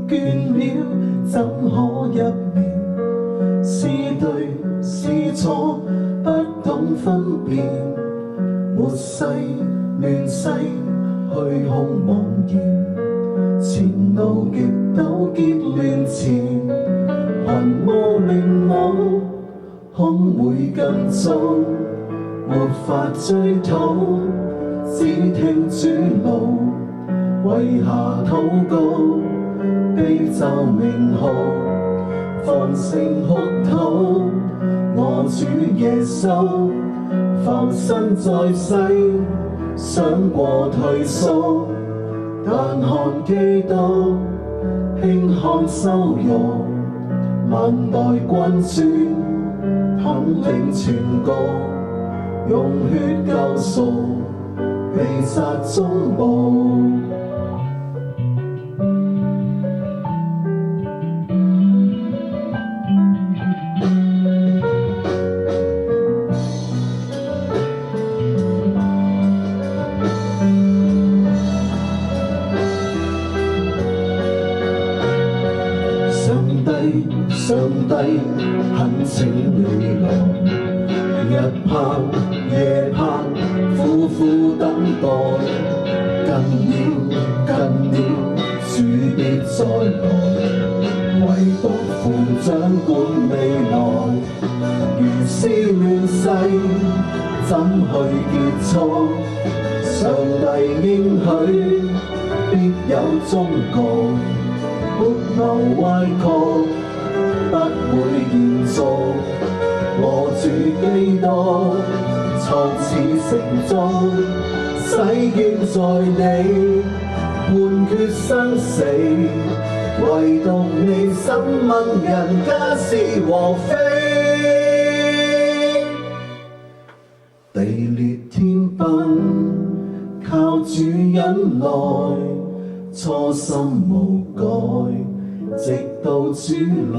倦了，怎可一秒？是對是錯，不懂分辨，末世亂世，虛空茫然，前路極糾結亂纏，群魔亂舞，空會更早，沒法追討，只聽主怒，為下禱告，悲咒名號，放聲哭禱，我主耶穌浮生在世，想過退縮，但看基督輕看羞辱，萬代君尊統領全局，用血救贖，被殺終無。上帝懇請你來，日盼夜盼，苦苦等待，近了，主必再來，唯獨父掌管未來，如斯亂世，怎去結束？上帝應許必有終局，沒留歪曲，不會延續，我主基督創始成終，誓願在你判決生死，唯獨你審問人家是和非，地裂天崩，靠主忍耐，初心無改，直到主來。